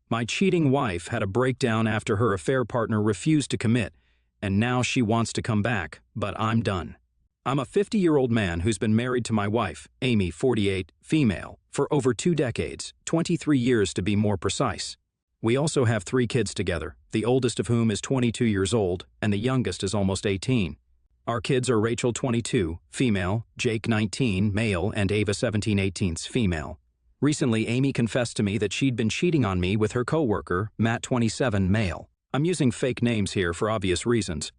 My cheating wife had a breakdown after her affair partner refused to commit, and now she wants to come back, but I'm done. I'm a 50-year-old man who's been married to my wife, Amy, 48, female, for over 2 decades, 23 years to be more precise. We also have 3 kids together, the oldest of whom is 22 years old, and the youngest is almost 18. Our kids are Rachel, 22, female, Jake, 19, male, and Ava, 17/18, female. Recently, Amy confessed to me that she'd been cheating on me with her coworker, Matt, 27, male. I'm using fake names here for obvious reasons.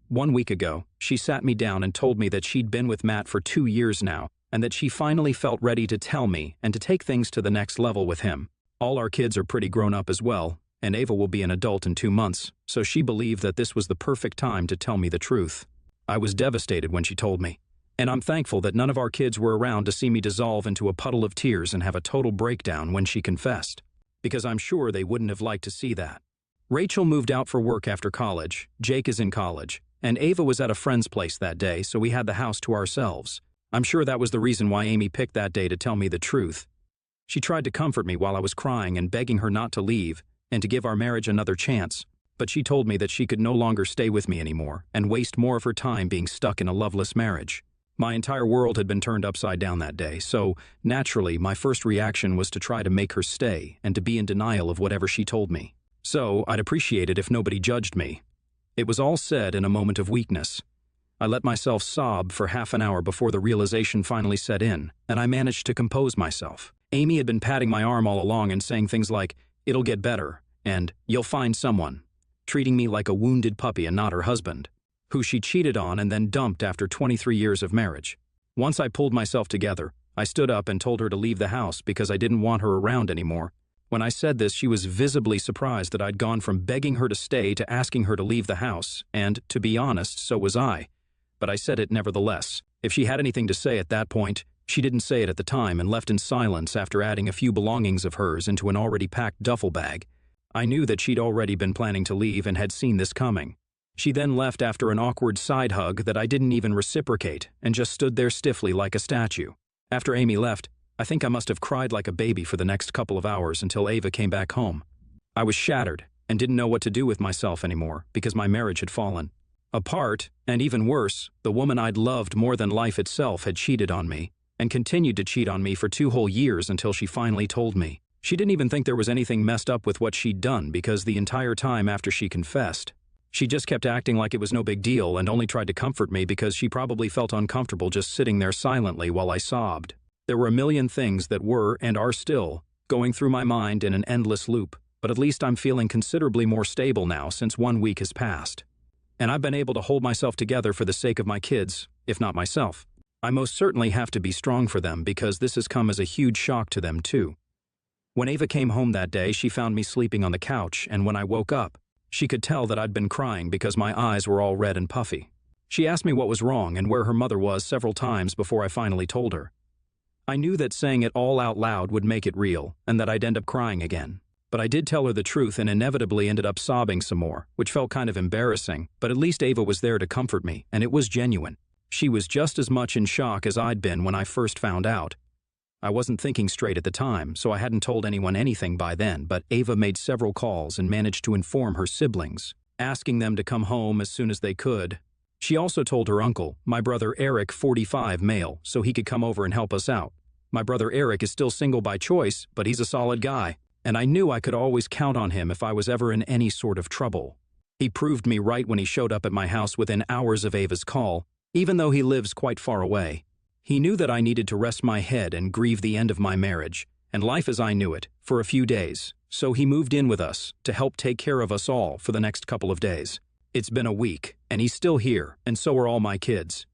1 week ago, she sat me down and told me that she'd been with Matt for 2 years now, and that she finally felt ready to tell me and to take things to the next level with him. All our kids are pretty grown up as well, and Ava will be an adult in 2 months, so she believed that this was the perfect time to tell me the truth. I was devastated when she told me, and I'm thankful that none of our kids were around to see me dissolve into a puddle of tears and have a total breakdown when she confessed, because I'm sure they wouldn't have liked to see that. Rachel moved out for work after college, Jake is in college, and Ava was at a friend's place that day, so we had the house to ourselves. I'm sure that was the reason why Amy picked that day to tell me the truth. She tried to comfort me while I was crying and begging her not to leave and to give our marriage another chance, but she told me that she could no longer stay with me anymore and waste more of her time being stuck in a loveless marriage. My entire world had been turned upside down that day, so naturally my first reaction was to try to make her stay and to be in denial of whatever she told me. So I'd appreciate it if nobody judged me. It was all said in a moment of weakness. I let myself sob for half an hour before the realization finally set in, and I managed to compose myself. Amy had been patting my arm all along and saying things like, "It'll get better," and "You'll find someone," treating me like a wounded puppy and not her husband, who she cheated on and then dumped after 23 years of marriage. Once I pulled myself together, I stood up and told her to leave the house because I didn't want her around anymore. When I said this, she was visibly surprised that I'd gone from begging her to stay to asking her to leave the house, and, to be honest, so was I. But I said it nevertheless. If she had anything to say at that point, she didn't say it at the time and left in silence after adding a few belongings of hers into an already packed duffel bag. I knew that she'd already been planning to leave and had seen this coming. She then left after an awkward side hug that I didn't even reciprocate and just stood there stiffly like a statue. After Amy left, I think I must have cried like a baby for the next couple of hours until Ava came back home. I was shattered and didn't know what to do with myself anymore because my marriage had fallen apart, and even worse, the woman I'd loved more than life itself had cheated on me and continued to cheat on me for 2 whole years until she finally told me. She didn't even think there was anything messed up with what she'd done because the entire time after she confessed, she just kept acting like it was no big deal and only tried to comfort me because she probably felt uncomfortable just sitting there silently while I sobbed. There were a million things that were, and are still, going through my mind in an endless loop, but at least I'm feeling considerably more stable now since 1 week has passed. And I've been able to hold myself together for the sake of my kids, if not myself. I most certainly have to be strong for them because this has come as a huge shock to them too. When Ava came home that day, she found me sleeping on the couch, and when I woke up, she could tell that I'd been crying because my eyes were all red and puffy. She asked me what was wrong and where her mother was several times before I finally told her. I knew that saying it all out loud would make it real, and that I'd end up crying again. But I did tell her the truth and inevitably ended up sobbing some more, which felt kind of embarrassing, but at least Ava was there to comfort me, and it was genuine. She was just as much in shock as I'd been when I first found out. I wasn't thinking straight at the time, so I hadn't told anyone anything by then, but Ava made several calls and managed to inform her siblings, asking them to come home as soon as they could. She also told her uncle, my brother Eric, 45, male, so he could come over and help us out. My brother Eric is still single by choice, but he's a solid guy, and I knew I could always count on him if I was ever in any sort of trouble. He proved me right when he showed up at my house within hours of Ava's call, even though he lives quite far away. He knew that I needed to rest my head and grieve the end of my marriage, and life as I knew it, for a few days, so he moved in with us to help take care of us all for the next couple of days. It's been a week, and he's still here, and so are all my kids.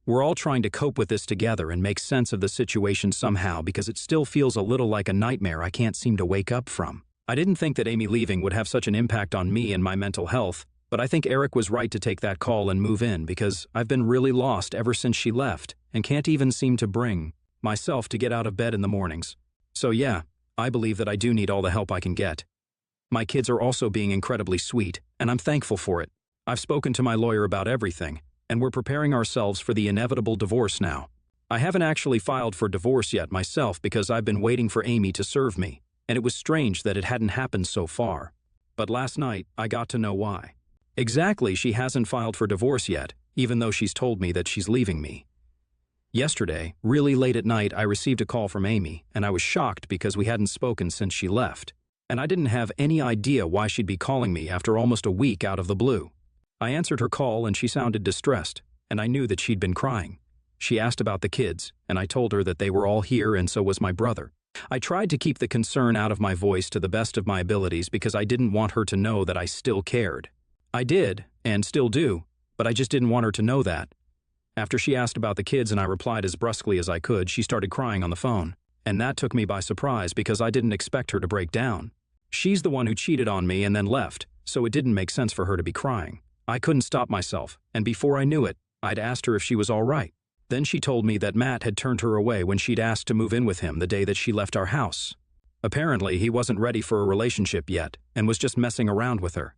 We're all trying to cope with this together and make sense of the situation somehow because it still feels a little like a nightmare I can't seem to wake up from. I didn't think that Amy leaving would have such an impact on me and my mental health, but I think Eric was right to take that call and move in because I've been really lost ever since she left and can't even seem to bring myself to get out of bed in the mornings. So yeah, I believe that I do need all the help I can get. My kids are also being incredibly sweet, and I'm thankful for it. I've spoken to my lawyer about everything, and we're preparing ourselves for the inevitable divorce now. I haven't actually filed for divorce yet myself because I've been waiting for Amy to serve me, and it was strange that it hadn't happened so far. But last night, I got to know why. Exactly, she hasn't filed for divorce yet, even though she's told me that she's leaving me. Yesterday, really late at night, I received a call from Amy, and I was shocked because we hadn't spoken since she left. And I didn't have any idea why she'd be calling me after almost a week out of the blue. I answered her call and she sounded distressed, and I knew that she'd been crying. She asked about the kids, and I told her that they were all here and so was my brother. I tried to keep the concern out of my voice to the best of my abilities because I didn't want her to know that I still cared. I did, and still do, but I just didn't want her to know that. After she asked about the kids and I replied as brusquely as I could, she started crying on the phone. And that took me by surprise because I didn't expect her to break down. She's the one who cheated on me and then left, so it didn't make sense for her to be crying. I couldn't stop myself, and before I knew it, I'd asked her if she was all right. Then she told me that Matt had turned her away when she'd asked to move in with him the day that she left our house. Apparently, he wasn't ready for a relationship yet and was just messing around with her.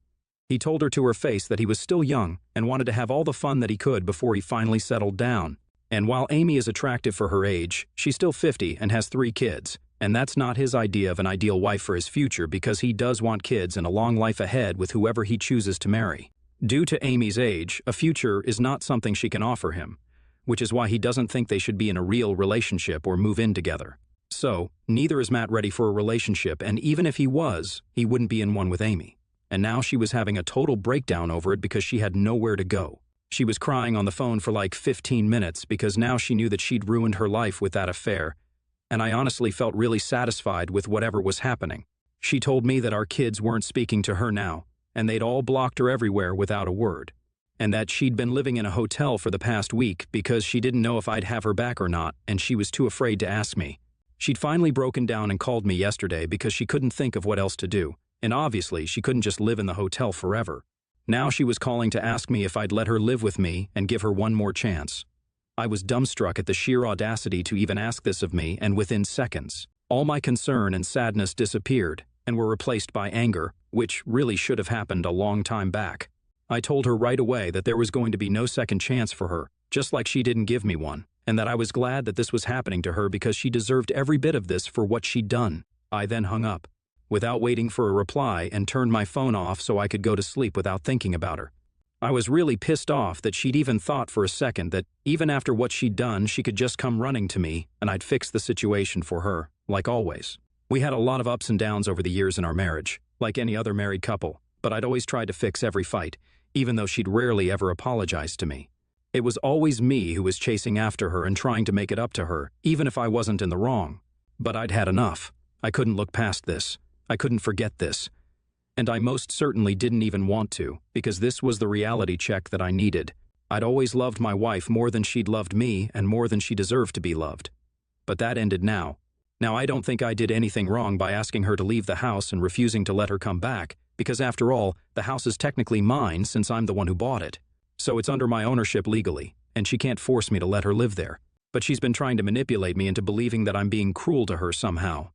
He told her to her face that he was still young and wanted to have all the fun that he could before he finally settled down. And while Amy is attractive for her age, she's still 50 and has 3 kids, and that's not his idea of an ideal wife for his future because he does want kids and a long life ahead with whoever he chooses to marry. Due to Amy's age, a future is not something she can offer him, which is why he doesn't think they should be in a real relationship or move in together. So, neither is Matt ready for a relationship, and even if he was, he wouldn't be in one with Amy. And now she was having a total breakdown over it because she had nowhere to go. She was crying on the phone for like 15 minutes because now she knew that she'd ruined her life with that affair, and I honestly felt really satisfied with whatever was happening. She told me that our kids weren't speaking to her now, and they'd all blocked her everywhere without a word, and that she'd been living in a hotel for the past week because she didn't know if I'd have her back or not, and she was too afraid to ask me. She'd finally broken down and called me yesterday because she couldn't think of what else to do. And obviously, she couldn't just live in the hotel forever. Now she was calling to ask me if I'd let her live with me and give her one more chance. I was dumbstruck at the sheer audacity to even ask this of me, and within seconds, all my concern and sadness disappeared and were replaced by anger, which really should have happened a long time back. I told her right away that there was going to be no second chance for her, just like she didn't give me one, and that I was glad that this was happening to her because she deserved every bit of this for what she'd done. I then hung up, without waiting for a reply, and turned my phone off so I could go to sleep without thinking about her. I was really pissed off that she'd even thought for a second that even after what she'd done, she could just come running to me and I'd fix the situation for her, like always. We had a lot of ups and downs over the years in our marriage, like any other married couple, but I'd always tried to fix every fight, even though she'd rarely ever apologized to me. It was always me who was chasing after her and trying to make it up to her, even if I wasn't in the wrong. But I'd had enough. I couldn't look past this. I couldn't forget this. And I most certainly didn't even want to, because this was the reality check that I needed. I'd always loved my wife more than she'd loved me and more than she deserved to be loved. But that ended now. Now, I don't think I did anything wrong by asking her to leave the house and refusing to let her come back, because after all, the house is technically mine since I'm the one who bought it. So it's under my ownership legally, and she can't force me to let her live there. But she's been trying to manipulate me into believing that I'm being cruel to her somehow.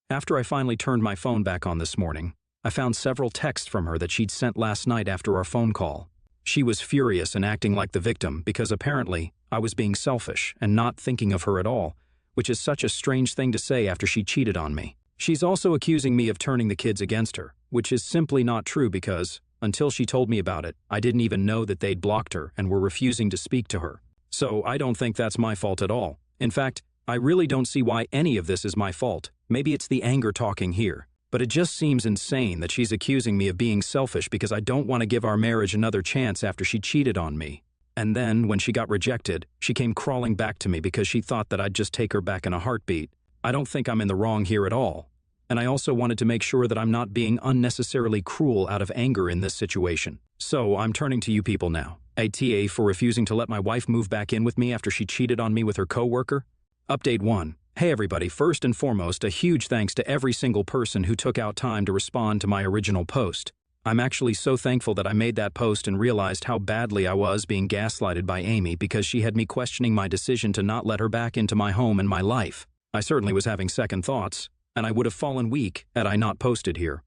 After I finally turned my phone back on this morning, I found several texts from her that she'd sent last night after our phone call. She was furious and acting like the victim because apparently I was being selfish and not thinking of her at all, which is such a strange thing to say after she cheated on me. She's also accusing me of turning the kids against her, which is simply not true because, until she told me about it, I didn't even know that they'd blocked her and were refusing to speak to her. So I don't think that's my fault at all. In fact, I really don't see why any of this is my fault. Maybe it's the anger talking here. But it just seems insane that she's accusing me of being selfish because I don't want to give our marriage another chance after she cheated on me. And then, when she got rejected, she came crawling back to me because she thought that I'd just take her back in a heartbeat. I don't think I'm in the wrong here at all. And I also wanted to make sure that I'm not being unnecessarily cruel out of anger in this situation. So I'm turning to you people now. ATA for refusing to let my wife move back in with me after she cheated on me with her coworker. Update 1. Hey everybody, first and foremost, a huge thanks to every single person who took out time to respond to my original post. I'm actually so thankful that I made that post and realized how badly I was being gaslighted by Amy because she had me questioning my decision to not let her back into my home and my life. I certainly was having second thoughts, and I would have fallen weak had I not posted here.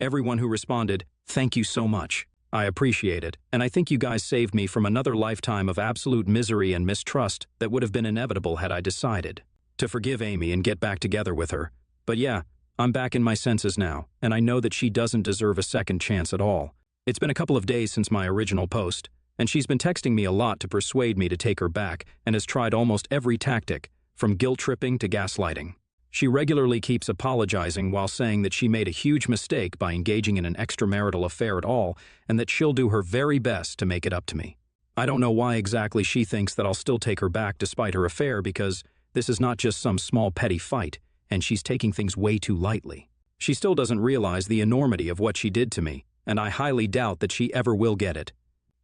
Everyone who responded, thank you so much. I appreciate it, and I think you guys saved me from another lifetime of absolute misery and mistrust that would have been inevitable had I decided to forgive Amy and get back together with her. But yeah, I'm back in my senses now, and I know that she doesn't deserve a second chance at all. It's been a couple of days since my original post, and she's been texting me a lot to persuade me to take her back and has tried almost every tactic, from guilt-tripping to gaslighting. She regularly keeps apologizing while saying that she made a huge mistake by engaging in an extramarital affair at all and that she'll do her very best to make it up to me. I don't know why exactly she thinks that I'll still take her back despite her affair because this is not just some small petty fight, and she's taking things way too lightly. She still doesn't realize the enormity of what she did to me, and I highly doubt that she ever will get it.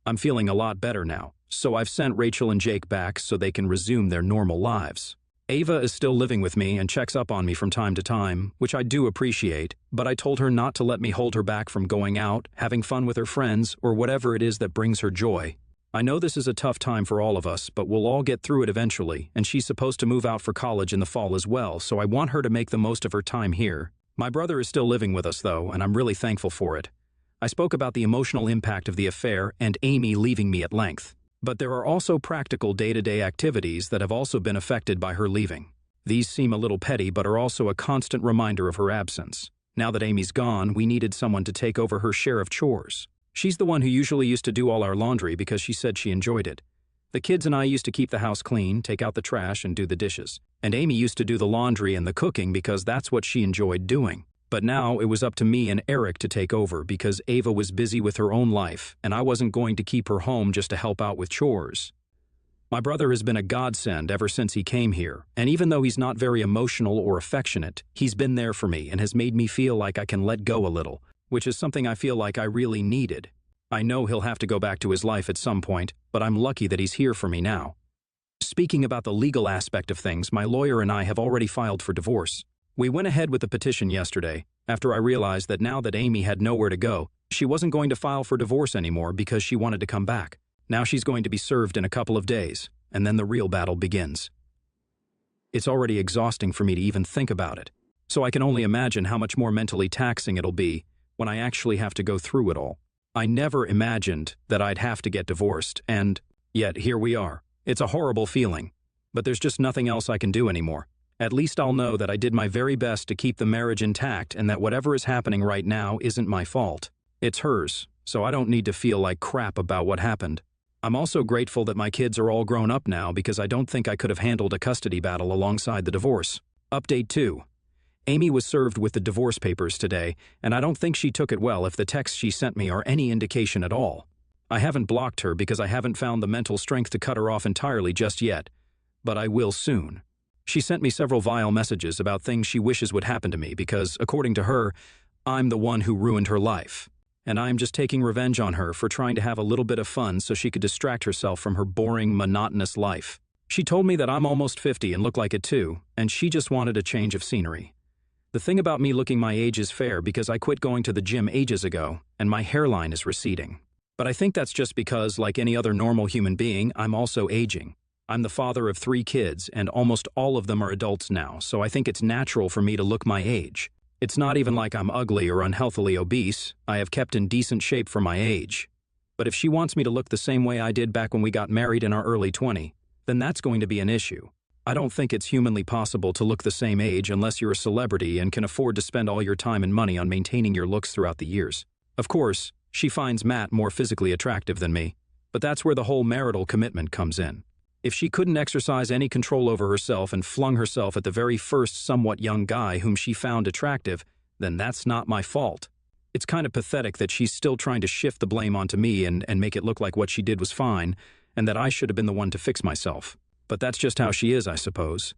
I'm feeling a lot better now, so I've sent Rachel and Jake back so they can resume their normal lives. Ava is still living with me and checks up on me from time to time, which I do appreciate, but I told her not to let me hold her back from going out, having fun with her friends, or whatever it is that brings her joy. I know this is a tough time for all of us, but we'll all get through it eventually, and she's supposed to move out for college in the fall as well, so I want her to make the most of her time here. My brother is still living with us, though, and I'm really thankful for it. I spoke about the emotional impact of the affair and Amy leaving me at length. But there are also practical day-to-day activities that have also been affected by her leaving. These seem a little petty but are also a constant reminder of her absence. Now that Amy's gone, we needed someone to take over her share of chores. She's the one who usually used to do all our laundry because she said she enjoyed it. The kids and I used to keep the house clean, take out the trash, and do the dishes. And Amy used to do the laundry and the cooking because that's what she enjoyed doing. But now it was up to me and Eric to take over because Ava was busy with her own life, and I wasn't going to keep her home just to help out with chores. My brother has been a godsend ever since he came here, and even though he's not very emotional or affectionate, he's been there for me and has made me feel like I can let go a little, which is something I feel like I really needed. I know he'll have to go back to his life at some point, but I'm lucky that he's here for me now. Speaking about the legal aspect of things, my lawyer and I have already filed for divorce. We went ahead with the petition yesterday, after I realized that now that Amy had nowhere to go, she wasn't going to file for divorce anymore because she wanted to come back. Now she's going to be served in a couple of days, and then the real battle begins. It's already exhausting for me to even think about it, so I can only imagine how much more mentally taxing it'll be when I actually have to go through it all. I never imagined that I'd have to get divorced, and yet here we are. It's a horrible feeling, but there's just nothing else I can do anymore. At least I'll know that I did my very best to keep the marriage intact and that whatever is happening right now isn't my fault. It's hers, so I don't need to feel like crap about what happened. I'm also grateful that my kids are all grown up now because I don't think I could have handled a custody battle alongside the divorce. Update 2. Amy was served with the divorce papers today, and I don't think she took it well if the texts she sent me are any indication at all. I haven't blocked her because I haven't found the mental strength to cut her off entirely just yet, but I will soon. She sent me several vile messages about things she wishes would happen to me because, according to her, I'm the one who ruined her life. And I'm just taking revenge on her for trying to have a little bit of fun so she could distract herself from her boring, monotonous life. She told me that I'm almost 50 and look like it too, and she just wanted a change of scenery. The thing about me looking my age is fair because I quit going to the gym ages ago, and my hairline is receding. But I think that's just because, like any other normal human being, I'm also aging. I'm the father of 3 kids, and almost all of them are adults now, so I think it's natural for me to look my age. It's not even like I'm ugly or unhealthily obese. I have kept in decent shape for my age. But if she wants me to look the same way I did back when we got married in our early 20s, then that's going to be an issue. I don't think it's humanly possible to look the same age unless you're a celebrity and can afford to spend all your time and money on maintaining your looks throughout the years. Of course, she finds Matt more physically attractive than me, but that's where the whole marital commitment comes in. If she couldn't exercise any control over herself and flung herself at the very first somewhat young guy whom she found attractive, then that's not my fault. It's kind of pathetic that she's still trying to shift the blame onto me and make it look like what she did was fine, and that I should have been the one to fix myself. But that's just how she is, I suppose.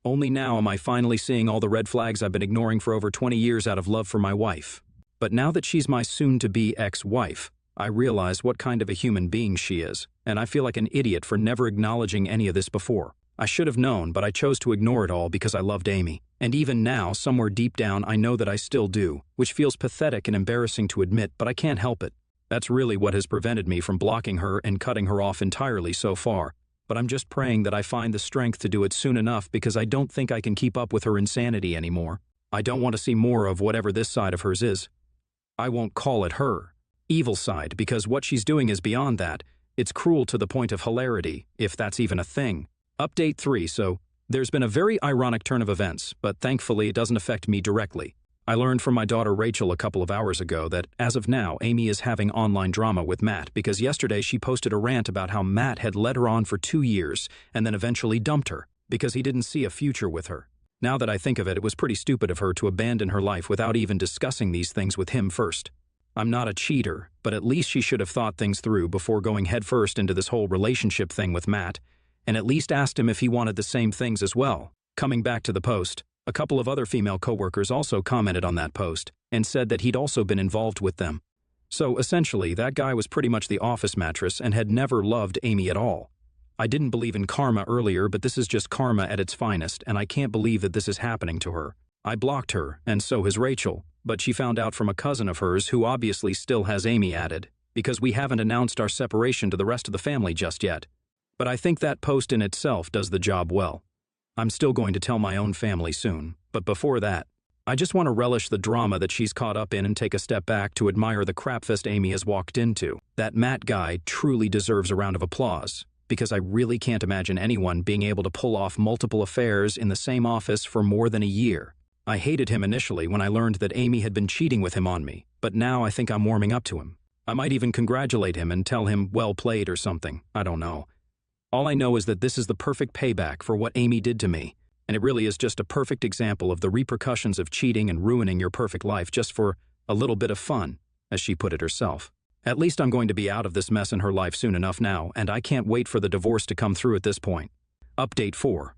Only now am I finally seeing all the red flags I've been ignoring for over 20 years out of love for my wife. But now that she's my soon-to-be ex-wife, I realize what kind of a human being she is, and I feel like an idiot for never acknowledging any of this before. I should have known, but I chose to ignore it all because I loved Amy. And even now, somewhere deep down, I know that I still do, which feels pathetic and embarrassing to admit, but I can't help it. That's really what has prevented me from blocking her and cutting her off entirely so far. But I'm just praying that I find the strength to do it soon enough because I don't think I can keep up with her insanity anymore. I don't want to see more of whatever this side of hers is. I won't call it her evil side because what she's doing is beyond that. It's cruel to the point of hilarity, if that's even a thing. Update 3. So, There's been a very ironic turn of events, but thankfully it doesn't affect me directly. I learned from my daughter Rachel a couple of hours ago that, as of now, Amy is having online drama with Matt because yesterday she posted a rant about how Matt had led her on for 2 years and then eventually dumped her because he didn't see a future with her. Now that I think of it, it was pretty stupid of her to abandon her life without even discussing these things with him first. I'm not a cheater, but at least she should have thought things through before going headfirst into this whole relationship thing with Matt, and at least asked him if he wanted the same things as well. Coming back to the post, a couple of other female coworkers also commented on that post and said that he'd also been involved with them. So essentially, that guy was pretty much the office mattress and had never loved Amy at all. I didn't believe in karma earlier, but this is just karma at its finest, and I can't believe that this is happening to her. I blocked her, and so has Rachel, but she found out from a cousin of hers who obviously still has Amy added, because we haven't announced our separation to the rest of the family just yet. But I think that post in itself does the job well. I'm still going to tell my own family soon, but before that, I just want to relish the drama that she's caught up in and take a step back to admire the crapfest Amy has walked into. That Matt guy truly deserves a round of applause, because I really can't imagine anyone being able to pull off multiple affairs in the same office for more than a year. I hated him initially when I learned that Amy had been cheating with him on me, but now I think I'm warming up to him. I might even congratulate him and tell him well played or something, I don't know. All I know is that this is the perfect payback for what Amy did to me, and it really is just a perfect example of the repercussions of cheating and ruining your perfect life just for a little bit of fun, as she put it herself. At least I'm going to be out of this mess in her life soon enough now, and I can't wait for the divorce to come through at this point. Update 4.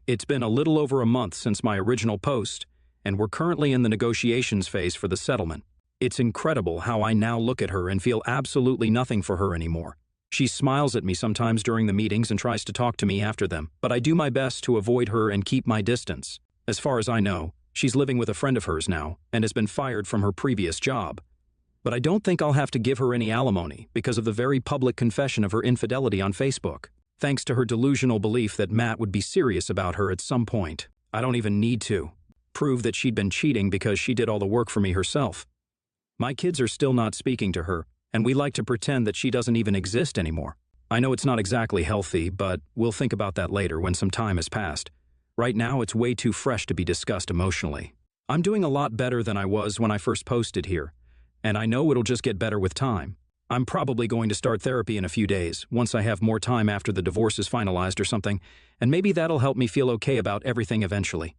It's been a little over a month since my original post, and we're currently in the negotiations phase for the settlement. It's incredible how I now look at her and feel absolutely nothing for her anymore. She smiles at me sometimes during the meetings and tries to talk to me after them, but I do my best to avoid her and keep my distance. As far as I know, she's living with a friend of hers now and has been fired from her previous job. But I don't think I'll have to give her any alimony because of the very public confession of her infidelity on Facebook. Thanks to her delusional belief that Matt would be serious about her at some point. I don't even need to prove that she'd been cheating because she did all the work for me herself. My kids are still not speaking to her, and we like to pretend that she doesn't even exist anymore. I know it's not exactly healthy, but we'll think about that later when some time has passed. Right now, it's way too fresh to be discussed emotionally. I'm doing a lot better than I was when I first posted here, and I know it'll just get better with time. I'm probably going to start therapy in a few days, once I have more time after the divorce is finalized or something, and maybe that'll help me feel okay about everything eventually.